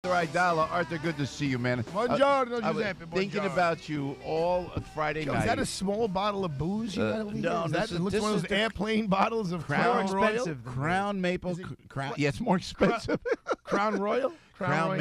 Aidala. Arthur, good to see you, man. Buongiorno, I was Giuseppe. thinking about you all Friday Joe, night. is that a small bottle of booze you got over here? No, It looks like one of those airplane bottles of Crown Royal. Crown Maple. Yeah, it's more expensive. Crown Royal? Crown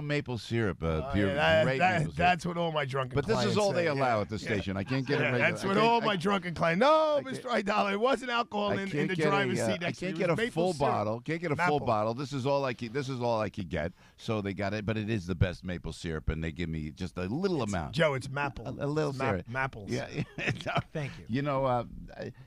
Maple syrup. Pure, great maple syrup. That's what all my drunken But clients this is all they say, allow at the station. I can't get it. That's what all my drunken clients. No, Mr. Aidala, it wasn't alcohol in the driver's seat. I can't get a full bottle. Can't get a full bottle. This is all I could get. So they got it, but it is the best maple syrup, and they give me just a little amount. Joe, it's maple. A little syrup. Mapples. Yeah. Thank you. You know,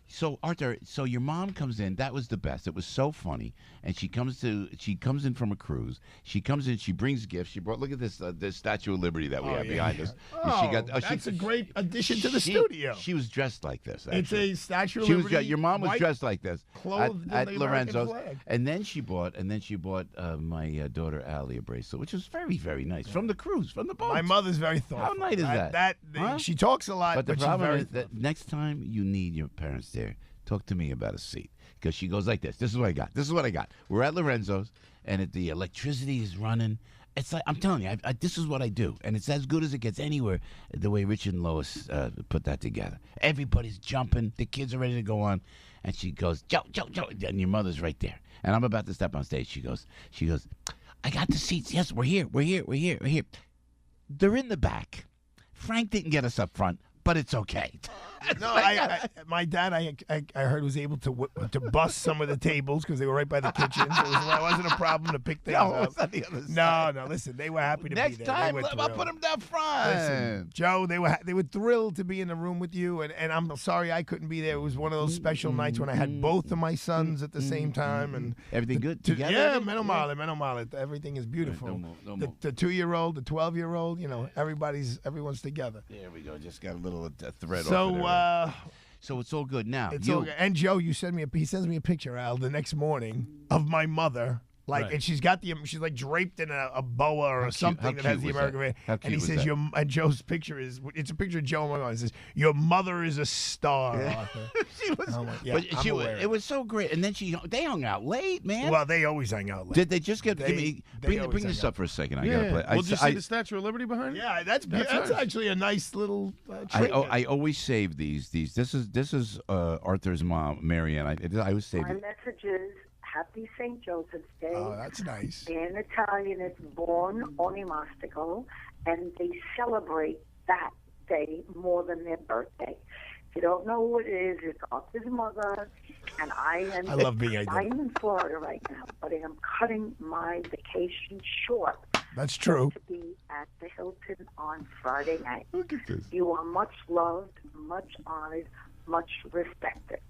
so Arthur, so your mom comes in. That was the best. It was so funny, and she comes in from a cruise. She comes in. She brings gifts. She brought. Look at this Statue of Liberty that we have behind us. That's a great addition to the studio. She was dressed like this. Actually. It's a Statue of Liberty. Your mom was dressed like this at the Lorenzo's, flag. and then she bought my daughter Allie a bracelet, which was very, very nice from the cruise, from the boat. My mother's very thoughtful. How nice is that? She talks a lot, but the she's problem very is that next time you need your parents there, talk to me about a seat, because she goes like this. This is what I got. We're at Lorenzo's, and the electricity is running. It's like, I'm telling you, this is what I do, and it's as good as it gets anywhere. The way Rich and Lois put that together, everybody's jumping, the kids are ready to go on, and she goes, Joe, and your mother's right there, and I'm about to step on stage. She goes, I got the seats. Yes, we're here. They're in the back. Frank didn't get us up front, but it's okay. No, my dad, I heard, was able to bust some of the tables because they were right by the kitchen. So it wasn't a problem to pick things up. It's on the other side. No, listen, they were happy to be there. Next time, I'll put them down front. Listen, Joe, they were thrilled to be in the room with you, and I'm sorry I couldn't be there. It was one of those special nights when I had both of my sons at the same time, and everything good together. Yeah, meno male. Everything is beautiful. No more. The 2-year-old, the 12-year-old, everyone's together. There we go. Just got a little thread off there. So it's all good now. It's all good. And Joe, he sends me a picture, Al, the next morning of my mother. And she's like draped in a boa or something that has the American flag. And he says, and Joe's picture it's a picture of Joe and my mom. It says, your mother is a star. Yeah. It was so great. And then they hung out late, man. Well, they always hang out late. Did they just get? Bring this up for a second. I gotta play. Well, did you see the Statue of Liberty behind it? Yeah, that's actually a nice little. I always save these. This is Arthur's mom, Marianne. I always save my messages. Happy St. Joseph's Day. Oh, that's nice. In Italian, it's Buon Onimastico, and they celebrate that day more than their birthday. If you don't know who it is, it's Arthur's mother, and I love being I'm in Florida right now, but I am cutting my vacation short. That's true. To be at the Hilton on Friday night. Look at this. You are much loved, much honored, much respected.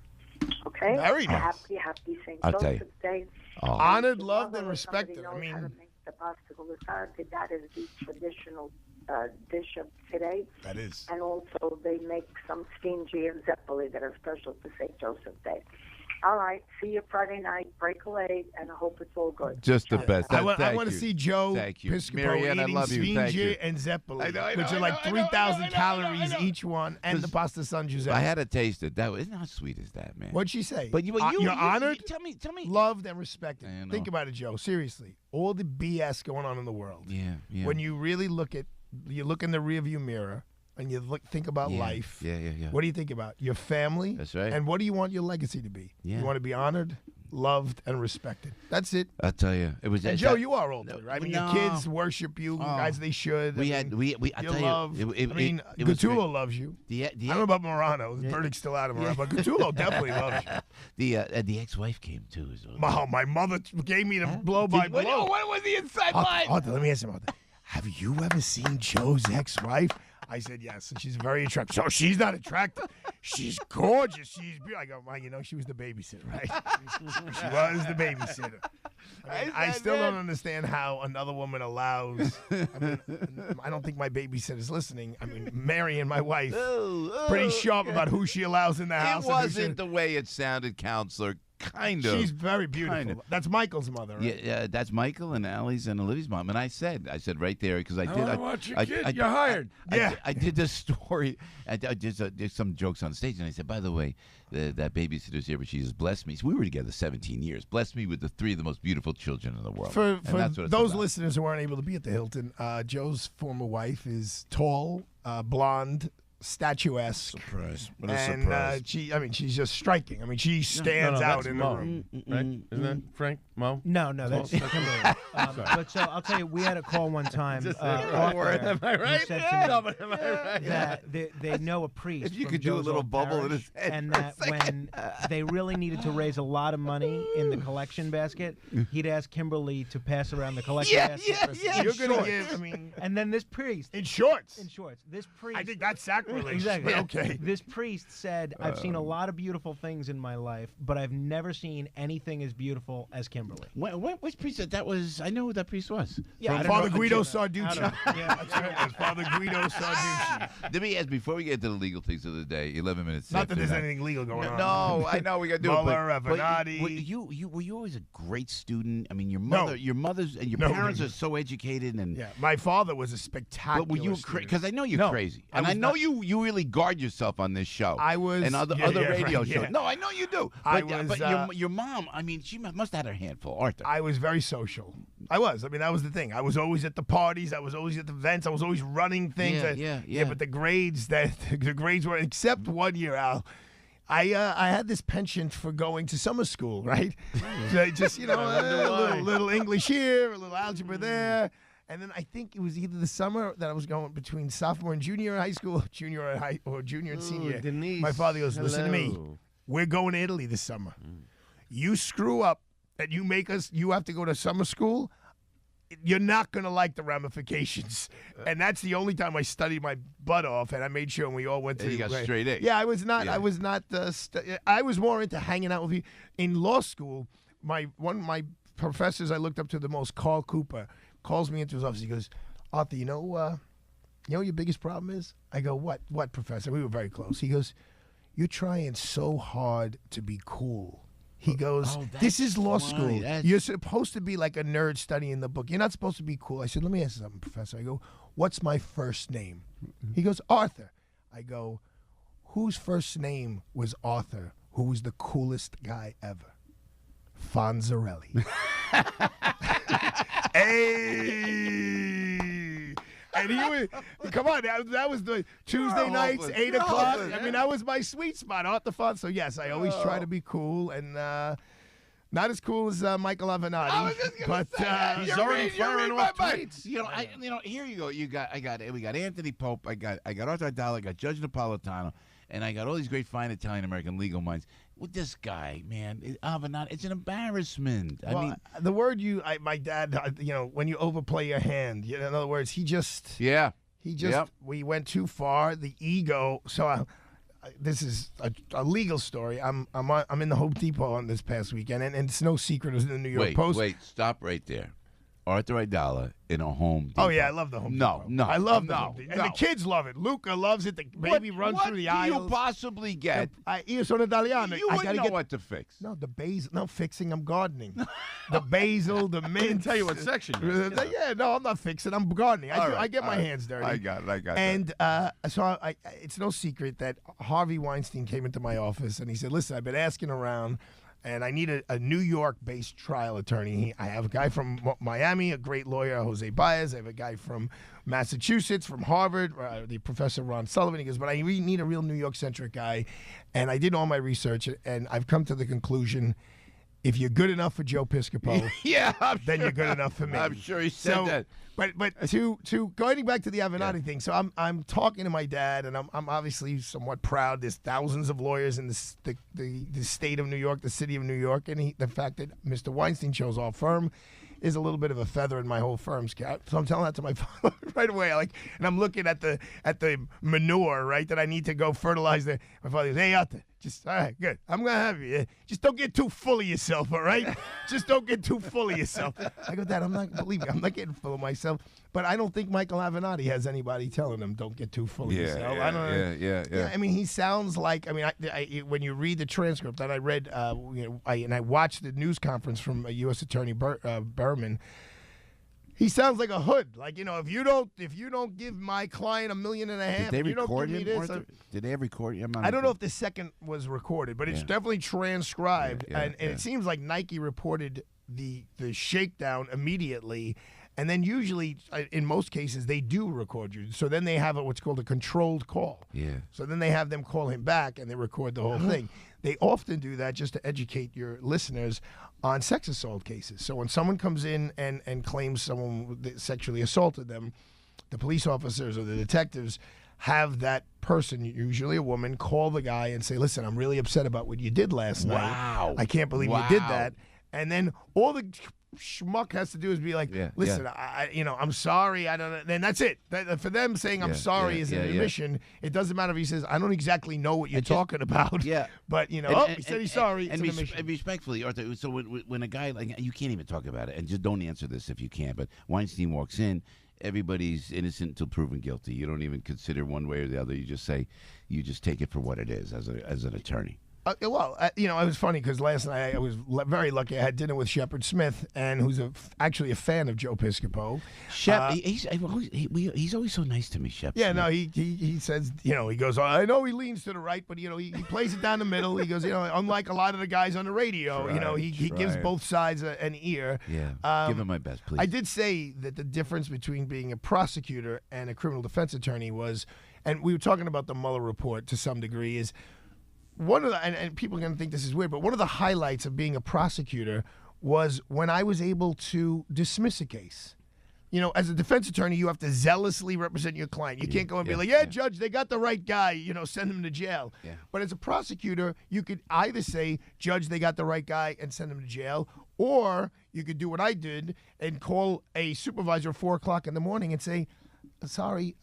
Okay? Very nice. Happy St. I'll tell you. Joseph's Day. Honored, loved, and respected. I mean, how to make the pasta con lasagna. That is the traditional dish of today. That is. And also, they make some stingy and zeppoli that are special to St. Joseph's Day. All right. See you Friday night. Break a leg, and I hope it's all good. Just the best. I want to see Joe Piscopo Marianne, eating I love you. Thank you. sfinge and zeppoli, I know, which are like 3,000 calories each one, and the pasta San Giuseppe. I had to taste it. Isn't how sweet is that, man? What'd she say? But you're honored. Tell me. Loved and respected. Think about it, Joe. Seriously, all the BS going on in the world. Yeah. When you really look in the rearview mirror and you think about life. Yeah. What do you think about? Your family. That's right. And what do you want your legacy to be? Yeah. You want to be honored, loved, and respected. That's it. I'll tell you, it was. And Joe, you are older, right? I mean, your kids worship you as they should. Gattulo loves you. I don't know about Morano. The verdict's still out of Morano, but Gattulo definitely loves you. The ex-wife came too. My mother gave me the blow by blow. What was the inside line? Arthur, let me ask you about that. Have you ever seen Joe's ex-wife? I said yes, and she's very attractive. So she's not attractive. She's gorgeous. She's beautiful. I go, well, she was the babysitter, right? She was the babysitter. I still don't understand how another woman allows. I don't think my babysitter's listening. I mean, Marianne, my wife, pretty sharp about who she allows in the house. It wasn't the way it sounded, counselor. Kind of. She's very beautiful. Kind of. That's Michael's mother, right? Yeah, that's Michael and Allie's and Olivia's mom. And I said right there because I did. I watch your kid. You're hired. I did this story. I did some jokes on stage, and I said, by the way, that babysitter's here, but she just blessed me. So we were together 17 years. Blessed me with the 3 of the most beautiful children in the world. For that's what it's those about. listeners who weren't able to be at the Hilton, Joe's former wife is tall, blonde, statuesque. Surprise. What a And surprise. she's just striking. I mean, she stands out that's in Mo, the room. right? Isn't that Frank? Mo? No, that's Kimberly. But so I'll tell you, we had a call one time. Arthur, Am I right? who said to me No, but am I right? that they know a priest. If you from could do a Joe's little old bubble in parish, his head and for a that second. when they really needed to raise a lot of money in the collection basket, he'd ask Kimberly to pass around the collection basket. You're in gonna shorts. give. I mean, And then this priest in shorts. this priest. I think that's sacrilege. Exactly. but Okay. This priest said, "I've seen a lot of beautiful things in my life, but I've never seen anything as beautiful as Kimberly." Which priest that was? I know who that priest was. Yeah, I don't Father know. Guido I Sarducci. don't know. Yeah. That's right. That's Father Guido Sarducci. Let me ask before we get to the legal things of the day. 11 minutes. Not that after there's anything legal going on. No, I know we got to do it. Mueller, But Avenatti. were you always a great student? I mean, your No. mother's and your No. parents are so educated and. Yeah, my father was a spectacular. But were you student. because I know you're No, crazy, I and I, was know not. you really guard yourself on this show. I was- and other yeah, yeah, radio right, shows. yeah. No, I know you do. I But, was, your mom, I mean, she must have had her handful, Arthur. I was very social. I was. I mean, that was the thing. I was always at the parties. I was always at the events. I was always running things. Yeah. But the grades were, except one year, Al. I had this penchant for going to summer school, right? So just a little English here, a little algebra there. And then I think it was either the summer that I was going between sophomore and junior in high school, junior and senior. Denise. My father goes, "Listen to me. Hello. We're going to Italy this summer. You screw up and you have to go to summer school. You're not going to like the ramifications." And that's the only time I studied my butt off, and I made sure we all went to. And you got straight A's. Yeah, I was not. Yeah. I was not. I was more into hanging out with you. In law school, one of my professors I looked up to the most, Carl Cooper, calls me into his office. He goes, "Arthur, you know what your biggest problem is?" I go, "What, Professor?" We were very close. He goes, "You're trying so hard to be cool." He goes, "This is law school. You're supposed to be like a nerd studying the book. You're not supposed to be cool." I said, "Let me ask you something, Professor." I go, "What's my first name?" He goes, "Arthur." I go, "Whose first name was Arthur, who was the coolest guy ever?" "Fonzarelli." Hey! And he was, come on, that was the Tuesday nights, 8 o'clock. I mean, that was my sweet spot, Arthur Font. So, yes, I always try to be cool, and not as cool as Michael Avenatti. I was just gonna say that. He's You're already reading- you're firing reading off my mind. tweets. Here you go. We got Anthony Pope. I got Arthur Aidala. I got Judge Napolitano, and I got all these great fine Italian American legal minds. With this guy, man, Avenatti, it's an embarrassment. I mean, the word my dad, when you overplay your hand, in other words, he just, yeah. we went too far. The ego. So this is a legal story. I'm in the Home Depot on this past weekend, and it's no secret. It was in the New York Post. Wait, stop right there. Arthur Aidala in a Home Depot. Oh yeah, I love the Home Depot. No, I love the no, Home Depot. And no. the kids love it. Luca loves it. The baby runs through the aisles. What do you possibly get? Io sono italiano. You I wouldn't gotta know get what to fix. no the basil. No fixing. I'm gardening. The basil, the mint. I didn't tell you what section you're in. Yeah, no, I'm not fixing. I'm gardening. All right, I get all my right. hands dirty. I got it. And so it's no secret that Harvey Weinstein came into my office and he said, "Listen, I've been asking around, and I need a New York-based trial attorney. I have a guy from Miami, a great lawyer, Jose Baez. I have a guy from Massachusetts, from Harvard, the Professor Ron Sullivan." He goes, "But I really need a real New York-centric guy." And I did all my research, and I've come to the conclusion, if you're good enough for Joe Piscopo, Yeah, then you're good enough for me. I'm sure he said that. But to going back to the Avenatti thing, so I'm talking to my dad, and I'm obviously somewhat proud. There's thousands of lawyers in the state of New York, the city of New York, and the fact that Mr. Weinstein chose our firm is a little bit of a feather in my whole firm's cap. So I'm telling that to my father right away. And I'm looking at the manure, right, that I need to go fertilize. My father goes, "Hey, Arthur, Just, all right, good. I'm going to have you. Just don't get too full of yourself, all right? Just don't get too full of yourself. I go, Dad, I'm not getting full of myself. But I don't think Michael Avenatti has anybody telling him, don't get too full of yourself. I don't know. Yeah. I mean, he sounds like, I mean, when you read the transcript, and I read, I watched the news conference from U.S. Attorney Berman, he sounds like a hood. Like, if you don't give my client $1.5 million, did they record him? Did they record him? I don't know if the second was recorded, but it's definitely transcribed. And it seems like Nike reported the shakedown immediately. And then usually, in most cases, they do record you. So then they have what's called a controlled call. Yeah. So then they have them call him back, and they record the whole thing. They often do that just to educate your listeners on sex assault cases. So when someone comes in and claims someone sexually assaulted them, the police officers or the detectives have that person, usually a woman, call the guy and say, listen, I'm really upset about what you did last night. Wow. I can't believe you did that. And then all the schmuck has to do is be like, listen, I'm sorry. I don't know. Then that's it. For them saying I'm sorry is an admission. It doesn't matter if he says, I don't exactly know what you're talking about. Yeah. But, he said he's sorry. And respectfully, Arthur, so when a guy, like, you can't even talk about it, and just don't answer this if you can, but Weinstein walks in, everybody's innocent until proven guilty. You don't even consider one way or the other. You just take it for what it is as an attorney. It was funny because last night I was very lucky. I had dinner with Shepard Smith, and who's actually a fan of Joe Piscopo. Shep, he's always so nice to me, Shep. Yeah, no, he says, he goes, I know he leans to the right, but, he plays it down the middle. He goes, unlike a lot of the guys on the radio, he gives both sides an ear. Yeah, give him my best, please. I did say that the difference between being a prosecutor and a criminal defense attorney was, and we were talking about the Mueller report to some degree, is one of the, and people are going to think this is weird, but one of the highlights of being a prosecutor was when I was able to dismiss a case. As a defense attorney, you have to zealously represent your client. You can't go and be like, Judge, they got the right guy, send him to jail. Yeah. But as a prosecutor, you could either say, Judge, they got the right guy and send him to jail, or you could do what I did and call a supervisor at 4 o'clock in the morning and say, sorry,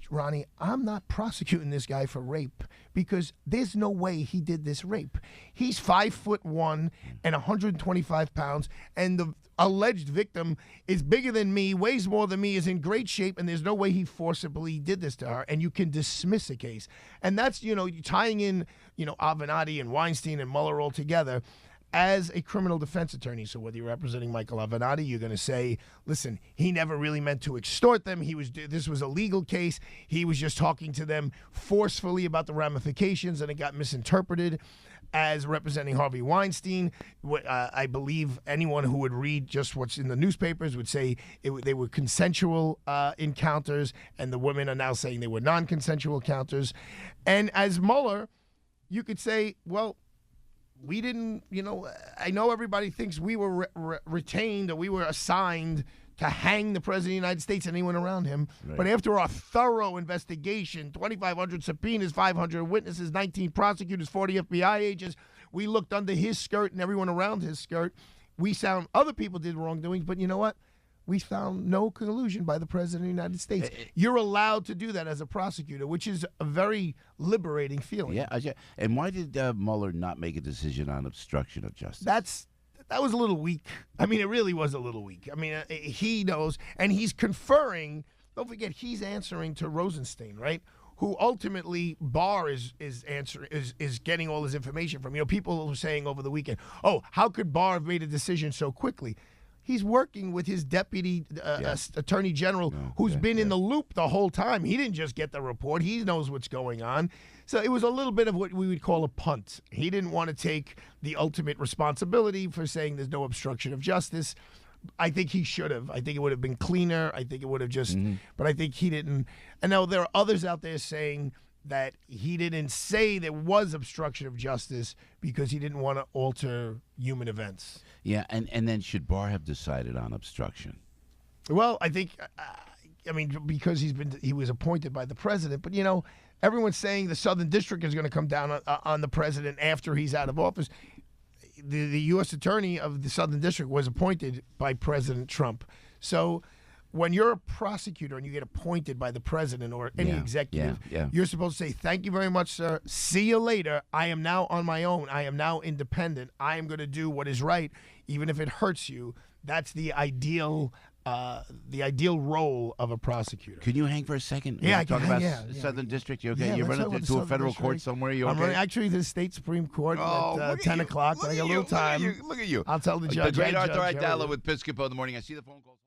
Ronnie, I'm not prosecuting this guy for rape because there's no way he did this rape. He's 5'1" and 125 pounds, and the alleged victim is bigger than me, weighs more than me, is in great shape, and there's no way he forcibly did this to her, and you can dismiss a case. And that's, tying in, Avenatti and Weinstein and Mueller all together. As a criminal defense attorney, so whether you're representing Michael Avenatti, you're going to say, listen, he never really meant to extort them. This was a legal case. He was just talking to them forcefully about the ramifications, and it got misinterpreted. As representing Harvey Weinstein, I believe anyone who would read just what's in the newspapers would say they were consensual encounters, and the women are now saying they were non-consensual encounters. And as Mueller, you could say, well, we didn't, I know everybody thinks we were retained or we were assigned to hang the President of the United States and anyone around him. Right. But after a thorough investigation, 2,500 subpoenas, 500 witnesses, 19 prosecutors, 40 FBI agents, we looked under his skirt and everyone around his skirt. We found other people did wrongdoing, but you know what? We found no collusion by the President of the United States. You're allowed to do that as a prosecutor, which is a very liberating feeling. Yeah. And why did Mueller not make a decision on obstruction of justice? That was a little weak. I mean, it really was a little weak. I mean, he knows, and he's conferring. Don't forget, he's answering to Rosenstein, right? Who ultimately Barr is getting all his information from. People were saying over the weekend, "Oh, how could Barr have made a decision so quickly?" He's working with his deputy attorney general, who's been in the loop the whole time. He didn't just get the report. He knows what's going on. So it was a little bit of what we would call a punt. He didn't want to take the ultimate responsibility for saying there's no obstruction of justice. I think he should have. I think it would have been cleaner. I think it would have just, but I think he didn't. And now there are others out there saying that he didn't say there was obstruction of justice because he didn't want to alter human events. Yeah, and then should Barr have decided on obstruction? Well, I think, because he was appointed by the president, but everyone's saying the Southern District is going to come down on the president after he's out of office. The U.S. Attorney of the Southern District was appointed by President Trump. So when you're a prosecutor and you get appointed by the president or any executive, you're supposed to say, "Thank you very much, sir. See you later. I am now on my own. I am now independent. I am going to do what is right, even if it hurts you." That's the ideal role of a prosecutor. Can you hang for a second? Yeah, I can talk about hang, the Southern District. You okay? Yeah, You're let's running talk about to the a federal Southern court District. somewhere. You I'm okay? running actually to the state Supreme Court at 10 o'clock. When I got a little time. Look at you. I'll tell the judge. The great "Hey, Arthur Judge, how are Aidala you?" with Piscopo in the morning. I see the phone calls.